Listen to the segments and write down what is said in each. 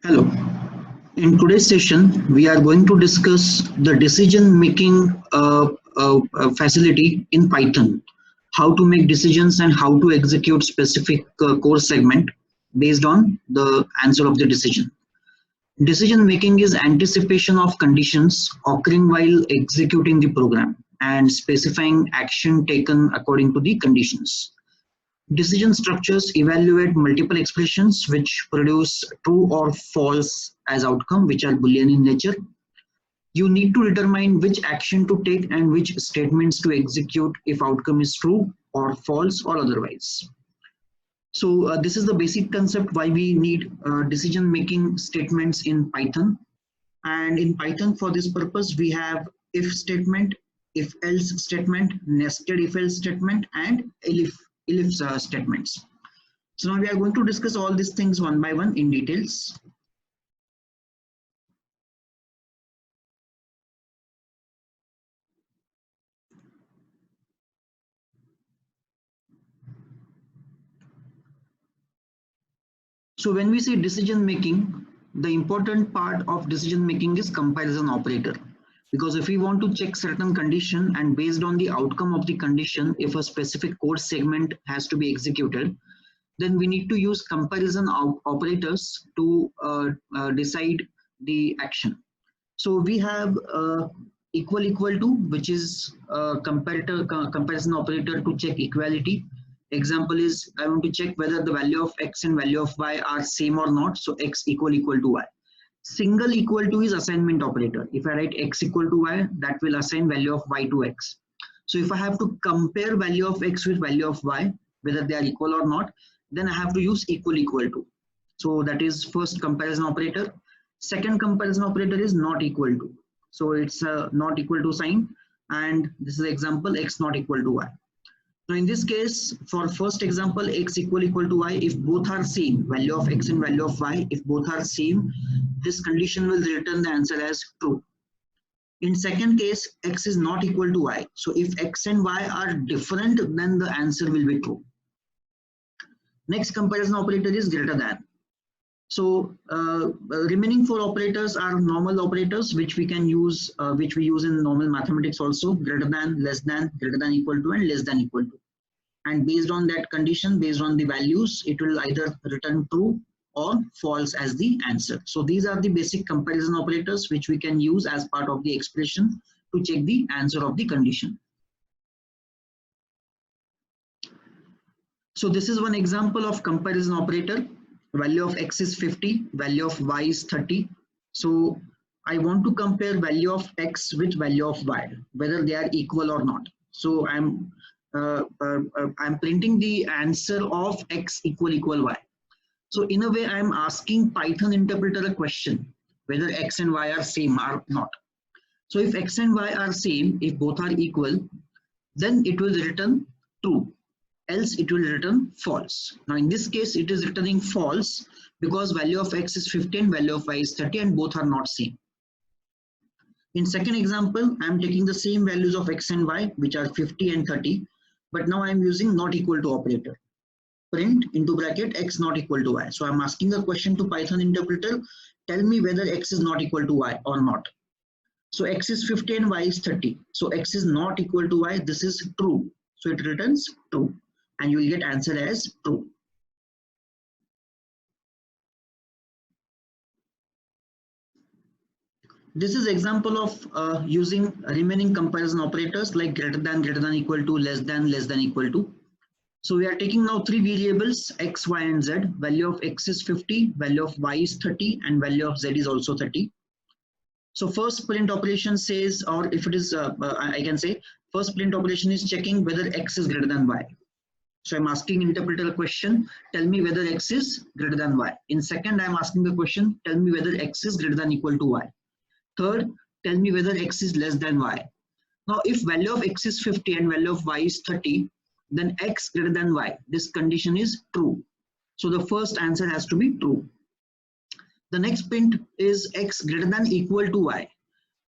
Hello. In today's session, we are going to discuss the decision-making facility in Python, how to make decisions and how to execute specific core segment based on the answer of the decision. Decision-making is anticipation of conditions occurring while executing the program and specifying action taken according to the conditions. Decision structures evaluate multiple expressions which produce true or false as outcome, which are Boolean in nature. You need to determine which action to take and which statements to execute if outcome is true or false or otherwise. So this is the basic concept why we need decision-making statements in Python. And in Python, for this purpose, we have if statement, if else statement, nested if else statement, and elif statements. So now we are going to discuss all these things one by one in details. So when we say decision making, the important part of decision making is comparison operator. Because if we want to check certain condition and based on the outcome of the condition, if a specific code segment has to be executed, then we need to use comparison operators to decide the action. So we have equal to, which is a comparison operator to check equality. Example is I want to check whether the value of x and value of y are same or not. So x equal to y. Single equal to is assignment operator. If I write x equal to y, that will assign value of y to x. So if I have to compare value of x with value of y, whether they are equal or not, then I have to use equal to. So that is first comparison operator. Second comparison operator is not equal to. So it's a not equal to sign, and this is the example x not equal to y. So in this case, for first example, x equal to y, if both are same, value of x and value of y, if both are same, this condition will return the answer as true. In second case, x is not equal to y. So if x and y are different, then the answer will be true. Next comparison operator is greater than. So remaining four operators are normal operators, which we can use, which we use in normal mathematics also: greater than, less than, greater than equal to, and less than equal to. And based on that condition, based on the values, it will either return true or false as the answer. So these are the basic comparison operators which we can use as part of the expression to check the answer of the condition. So this is one example of comparison operator. Value of x is 50, value of y is 30. So I want to compare value of x with value of y, whether they are equal or not. So I'm printing the answer of x equal y. So in a way, I'm asking Python interpreter a question, whether x and y are same or not. So if x and y are same, if both are equal, then it will return true. Else it will return false. Now in this case, it is returning false because value of x is 50 and value of y is 30 and both are not same. In second example, I am taking the same values of x and y, which are 50 and 30, but now I am using not equal to operator. Print into bracket x not equal to y. So I am asking a question to Python interpreter, tell me whether x is not equal to y or not. So x is 50 and y is 30. So x is not equal to y. This is true. So it returns true. And you will get answer as true. This is example of using remaining comparison operators like greater than equal to, less than equal to. So we are taking now three variables x, y, and z. Value of x is 50, value of y is 30, and value of z is also 30. So first print operation says, or if it is, I can say, first print operation is checking whether x is greater than y. So I'm asking interpreter a question, tell me whether x is greater than y. In second, I'm asking the question, tell me whether x is greater than equal to y. Third, tell me whether x is less than y. Now, if value of x is 50 and value of y is 30, then x greater than y. This condition is true. So the first answer has to be true. The next print is x greater than equal to y.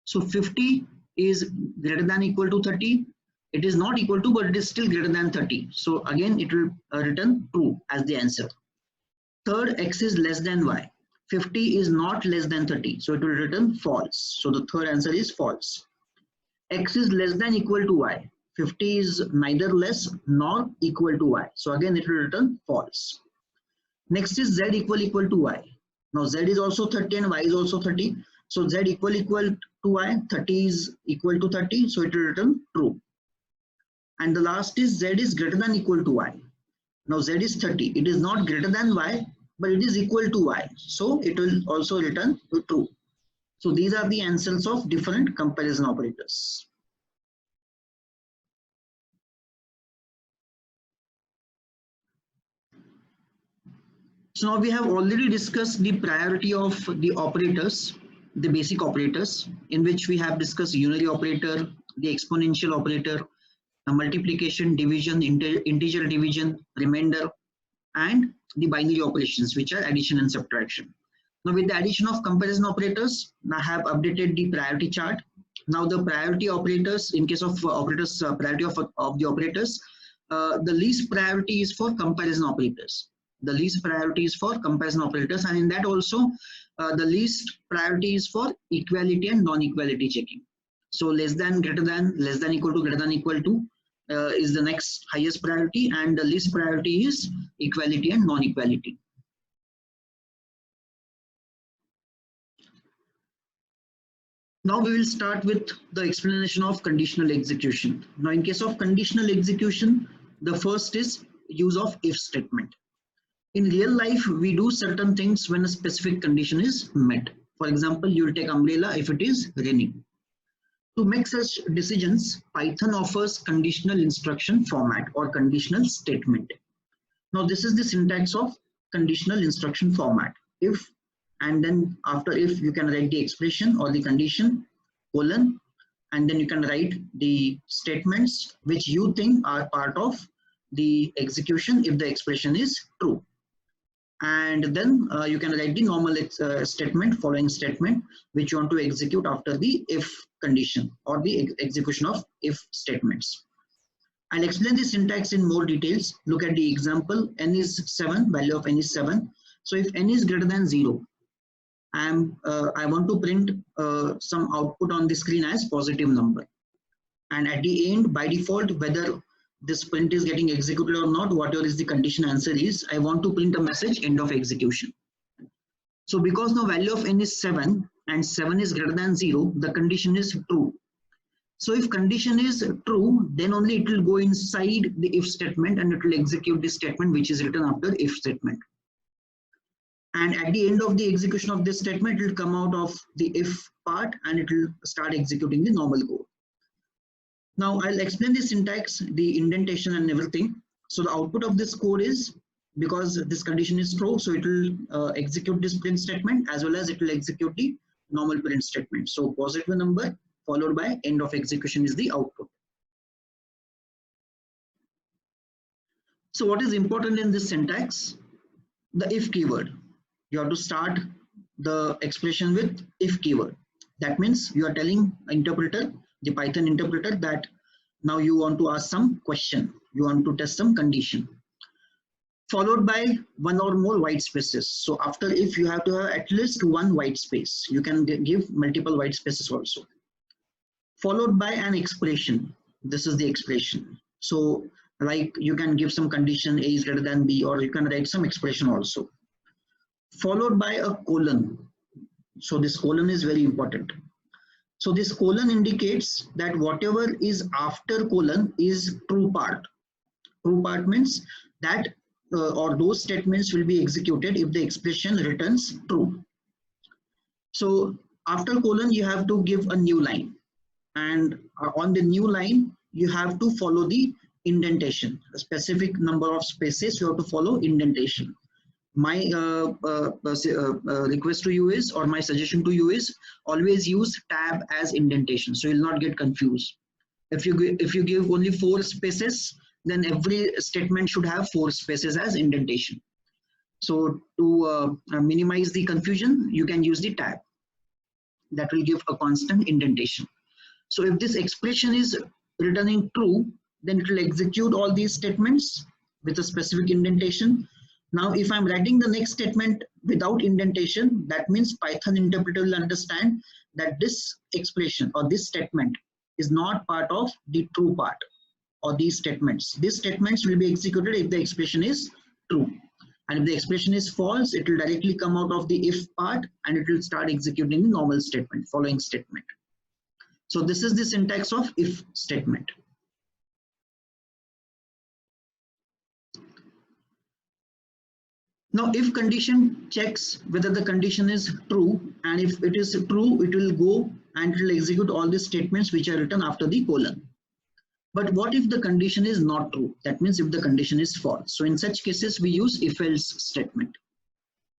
So 50 is greater than equal to 30. It is not equal to, but it is still greater than 30. So again, it will return true as the answer. Third, x is less than y. 50 is not less than 30, so it will return false. So the third answer is false. X is less than equal to y. 50 is neither less nor equal to y. So again it will return false. Next is z equal to y. Now z is also 30 and y is also 30. So z equal to y, 30 is equal to 30. So it will return true. And the last is z is greater than equal to y. Now z is 30. It is not greater than y, but it is equal to y. So it will also return true. So these are the answers of different comparison operators. So now we have already discussed the priority of the operators, the basic operators, in which we have discussed unary operator, the exponential operator, the multiplication, division, integer division, remainder, and the binary operations, which are addition and subtraction. Now with the addition of comparison operators, I have updated the priority chart. Now the priority operators, in case of operators, priority of the operators, the least priority is for comparison operators. The least priority is for comparison operators, and in that also the least priority is for equality and non-equality checking. So less than, greater than, less than equal to, greater than equal to is the next highest priority, and the least priority is equality and non-equality. Now we will start with the explanation of conditional execution. Now in case of conditional execution, the first is use of if statement. In real life, we do certain things when a specific condition is met. For example, you will take umbrella if it is raining. To make such decisions, Python offers conditional instruction format or conditional statement. Now this is the syntax of conditional instruction format. If, and then after if, you can write the expression or the condition, colon, and then you can write the statements which you think are part of the execution if the expression is true. And then you can write the normal statement, following statement, which you want to execute after the if condition or the execution of if statements. I'll explain the syntax in more details. Look at the example. N is 7, value of n is 7. So if n is greater than 0, I want to print some output on the screen as positive number. And at the end, by default, whether this print is getting executed or not, whatever is the condition answer is, I want to print a message end of execution. So because the value of n is 7 and 7 is greater than 0, the condition is true. So if condition is true, then only it will go inside the if statement and it will execute the statement which is written after if statement. And at the end of the execution of this statement, it will come out of the if part and it will start executing the normal code. Now I'll explain the syntax, the indentation and everything. So the output of this code is, because this condition is true, so it will execute this print statement as well as it will execute the normal print statement. So positive number followed by end of execution is the output. So what is important in this syntax? The if keyword. You have to start the expression with if keyword. That means you are telling interpreter, the Python interpreter, that now you want to ask some question, you want to test some condition, followed by one or more white spaces. So after if, you have to have at least one white space. You can give multiple white spaces also, followed by an expression. This is the expression. So like you can give some condition, A is greater than B, or you can write some expression also, followed by a colon. So this colon is very important. So this colon indicates that whatever is after colon is true part. True part means that or those statements will be executed if the expression returns true. So after colon, you have to give a new line, and on the new line, you have to follow the indentation. A specific number of spaces, you have to follow indentation. My request to you is, or my suggestion to you is, always use tab as indentation, so you'll not get confused. If you give only 4 spaces, then every statement should have 4 spaces as indentation. So to minimize the confusion, you can use the tab. That will give a constant indentation. So if this expression is returning true, then it will execute all these statements with a specific indentation. Now, if I'm writing the next statement without indentation, that means Python interpreter will understand that this expression or this statement is not part of the true part or these statements. These statements will be executed if the expression is true. And if the expression is false, it will directly come out of the if part and it will start executing the normal statement, following statement. So this is the syntax of if statement. Now, if condition checks whether the condition is true, and if it is true, it will go and it will execute all the statements which are written after the colon. But what if the condition is not true? That means if the condition is false. So in such cases, we use if-else statement.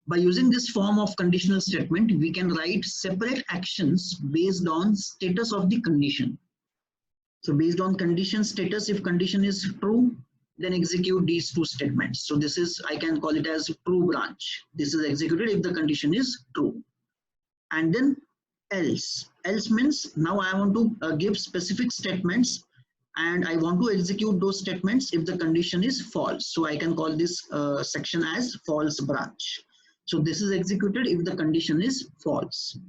By using this form of conditional statement, we can write separate actions based on status of the condition. So based on condition status, if condition is true, then execute these two statements. So this is, I can call it as true branch. This is executed if the condition is true. And then else. Else means now I want to give specific statements and I want to execute those statements if the condition is false. So I can call this section as false branch. So this is executed if the condition is false.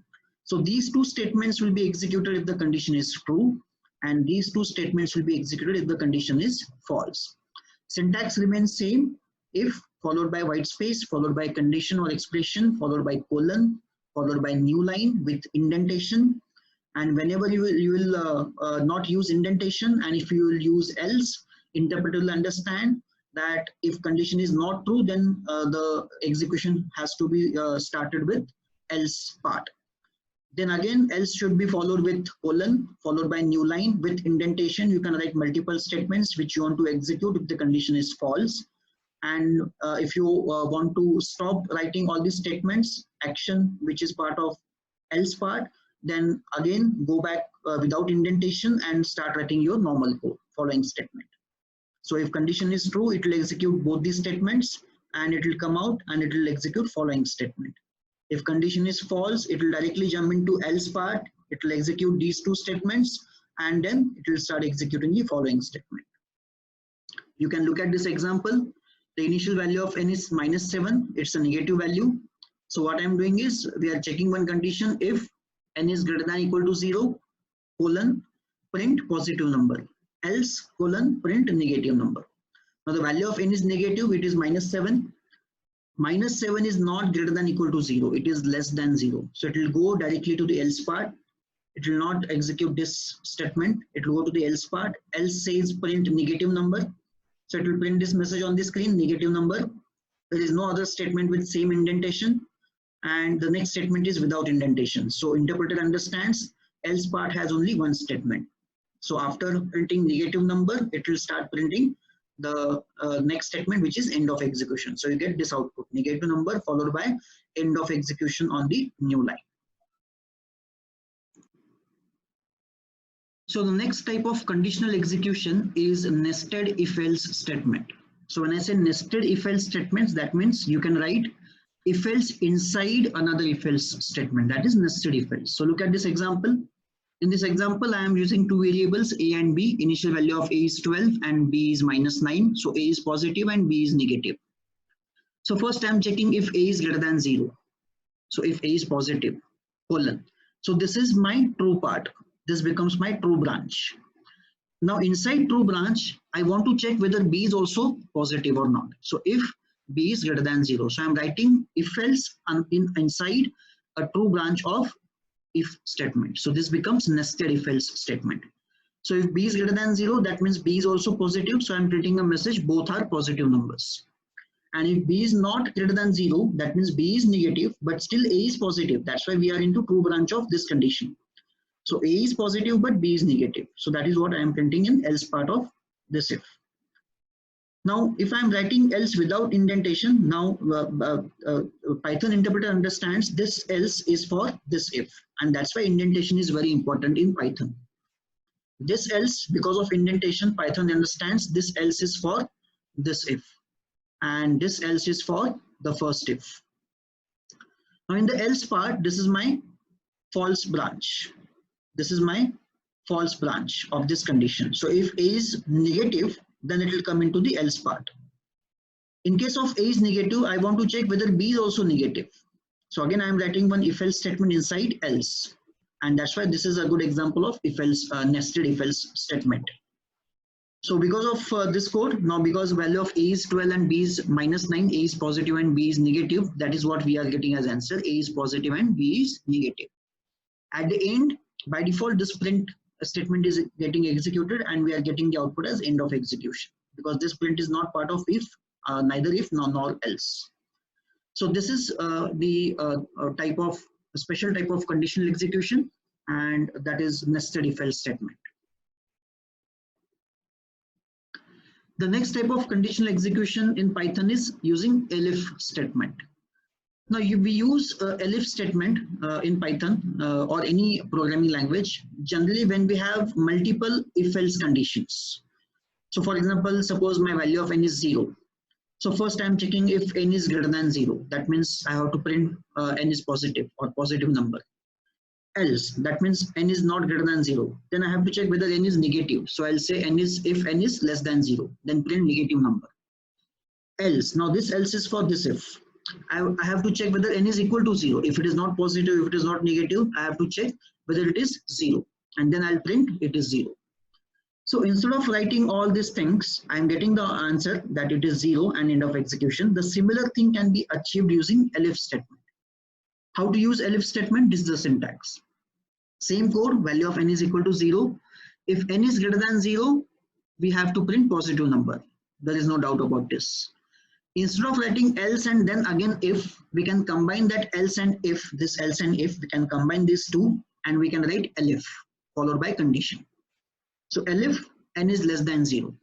So these two statements will be executed if the condition is true, and these two statements will be executed if the condition is false. Syntax remains same: if followed by white space, followed by condition or expression, followed by colon, followed by new line with indentation. And whenever you will not use indentation, and if you will use else, interpreter will understand that if condition is not true, then the execution has to be started with else part. Then again, else should be followed with colon, followed by new line with indentation. You can write multiple statements which you want to execute if the condition is false. And if you want to stop writing all these statements, action which is part of else part, then again go back without indentation and start writing your normal code following statement. So if condition is true, it will execute both these statements and it will come out and it will execute following statement. If condition is false, it will directly jump into else part, it will execute these two statements and then it will start executing the following statement. You can look at this example. The initial value of n is -7, it's a negative value. So what I'm doing is we are checking one condition: if n is greater than or equal to 0, colon, print positive number, else colon, print negative number. Now the value of n is negative, it is -7. -7 is not greater than or equal to 0, it is less than 0. So it will go directly to the else part. It will not execute this statement, it will go to the else part. Else says print negative number. So it will print this message on the screen, negative number. There is no other statement with same indentation. And the next statement is without indentation. So interpreter understands else part has only one statement. So after printing negative number, it will start printing the next statement, which is end of execution. So you get this output, negative number followed by end of execution on the new line. So the next type of conditional execution is nested if-else statement. So when I say nested if-else statements, that means you can write if-else inside another if-else statement, that is nested if-else. So look at this example. In this example, I am using two variables, a and b. Initial value of a is 12 and b is -9. So a is positive and b is negative. So first I am checking if a is greater than 0. So if a is positive, colon. So this is my true part. This becomes my true branch. Now inside true branch, I want to check whether b is also positive or not. So if b is greater than 0. So I'm writing if-else inside a true branch of if statement. So this becomes nested if-else statement. So if b is greater than 0, that means b is also positive. So I'm printing a message, both are positive numbers. And if b is not greater than 0, that means b is negative, but still a is positive. That's why we are into true branch of this condition. So a is positive, but b is negative. So that is what I am printing in else part of this if. Now, if I'm writing else without indentation, now Python interpreter understands this else is for this if, and that's why indentation is very important in Python. This else, because of indentation, Python understands this else is for this if, and this else is for the first if. Now in the else part, this is my false branch. This is my false branch of this condition. So if a is negative, then it will come into the else part. In case of A is negative, I want to check whether B is also negative. So again, I am writing one if else statement inside else. And that's why this is a good example of if else nested if else statement. So because of this code, now because value of A is 12 and B is -9, A is positive and B is negative, that is what we are getting as answer. A is positive and B is negative. At the end, by default, this print statement is getting executed and we are getting the output as end of execution because this print is not part of if, neither if nor else. So this is the type of special type of conditional execution, and that is nested if else statement. The next type of conditional execution in Python is using elif statement. Now we use elif statement in Python or any programming language generally when we have multiple if else conditions. So for example, suppose my value of n is 0. So first I'm checking if n is greater than 0. That means I have to print n is positive or positive number. Else, that means n is not greater than 0. Then I have to check whether n is negative. So I'll say n is if n is less than 0, then print negative number. Else, now this else is for this if. I have to check whether n is equal to 0. If it is not positive, if it is not negative, I have to check whether it is 0. And then I'll print it is 0. So instead of writing all these things, I'm getting the answer that it is 0 and end of execution. The similar thing can be achieved using elif statement. How to use elif statement? This is the syntax. Same code, value of n is equal to 0. If n is greater than 0, we have to print positive number. There is no doubt about this. Instead of writing else and then again if, we can combine that else and if, this else and if, we can combine these two and we can write elif followed by condition. So elif n is less than 0,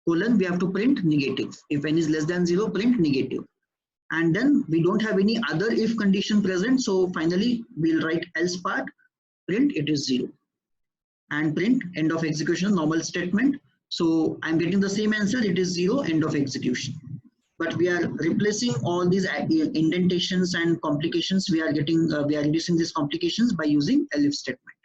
colon, we have to print negative. If n is less than 0, print negative. And then we don't have any other if condition present. So finally, we'll write else part, print it is 0. And print end of execution, normal statement. So I'm getting the same answer, it is 0, end of execution. But we are replacing all these indentations and complications. We are reducing these complications by using elif statement.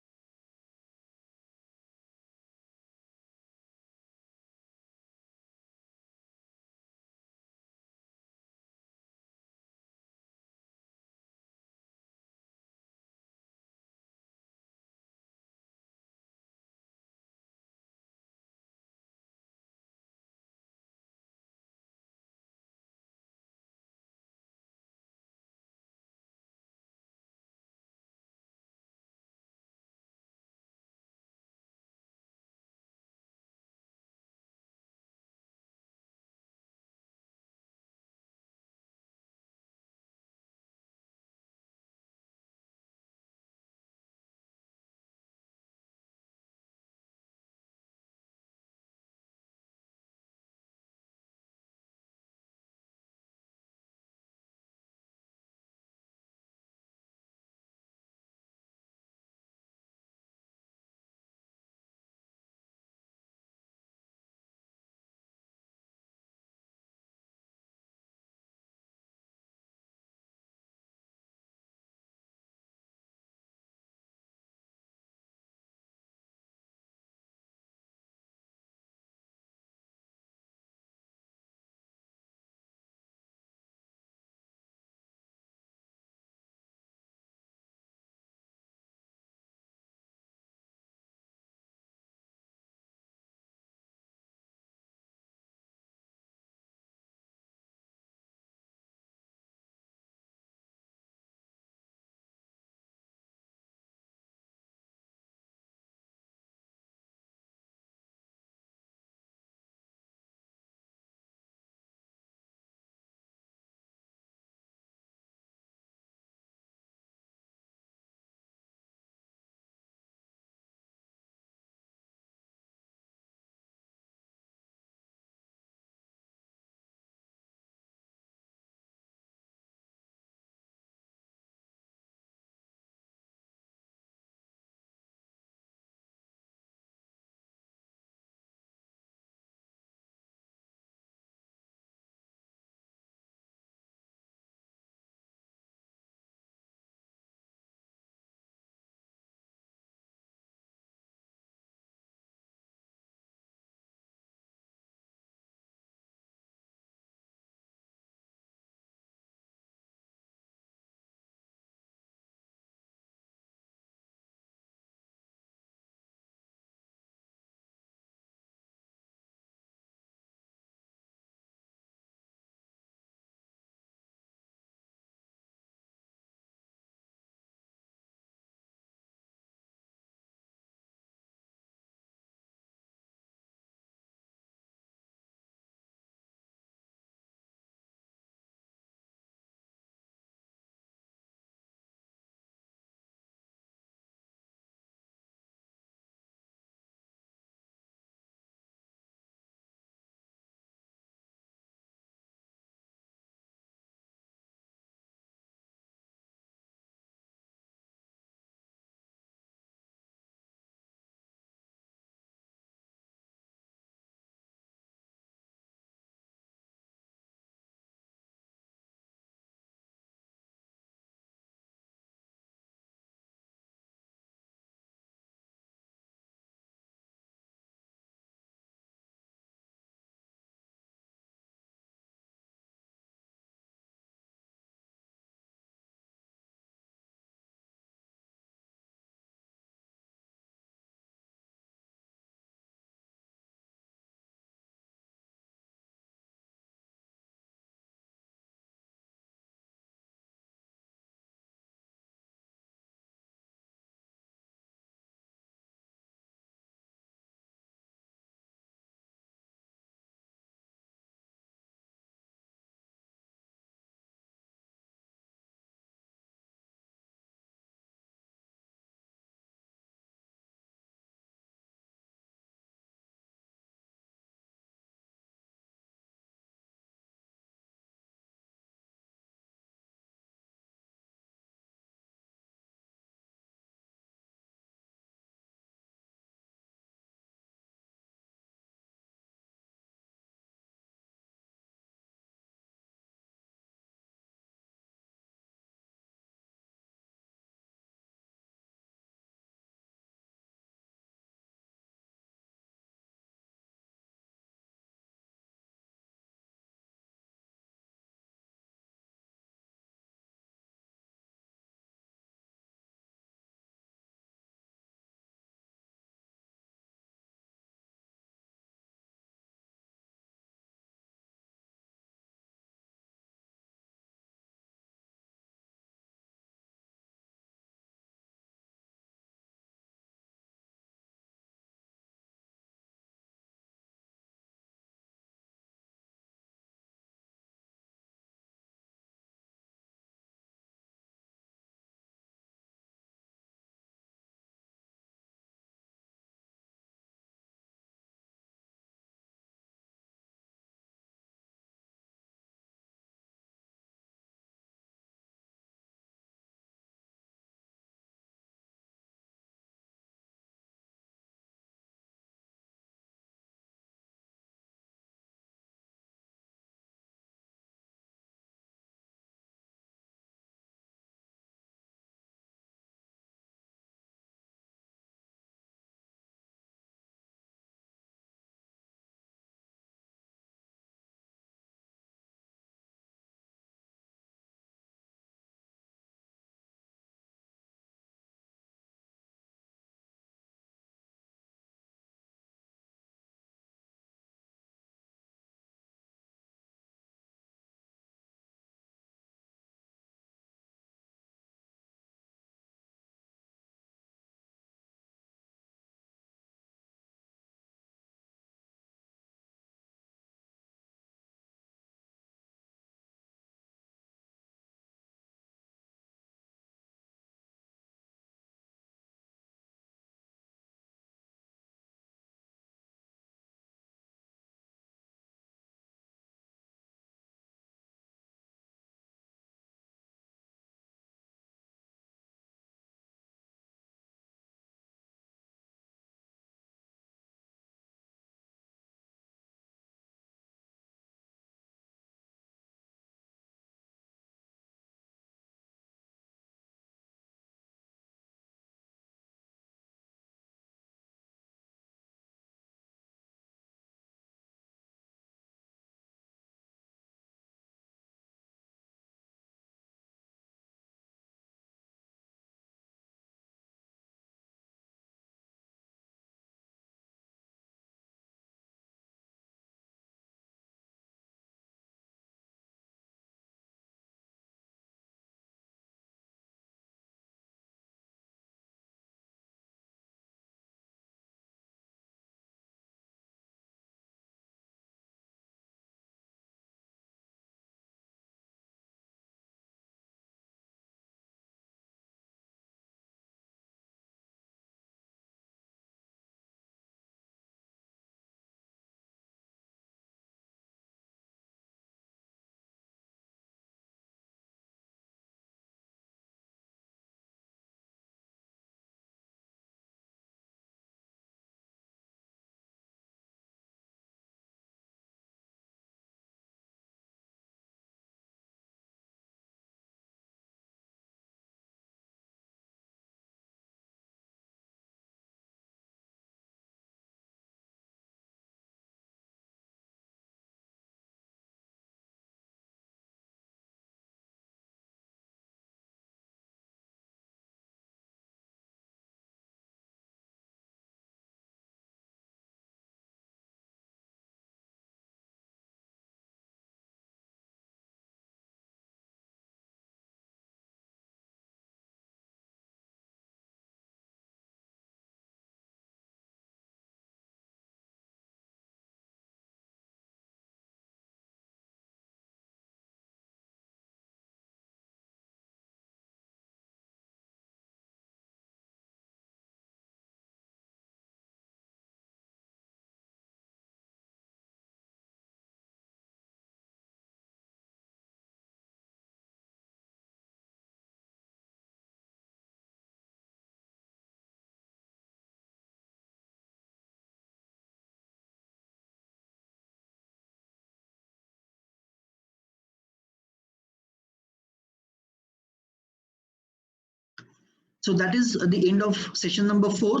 So that is the end of session number 4,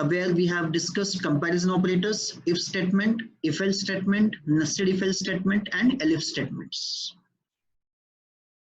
where we have discussed comparison operators, if statement, if else statement, nested if else statement, and elif statements.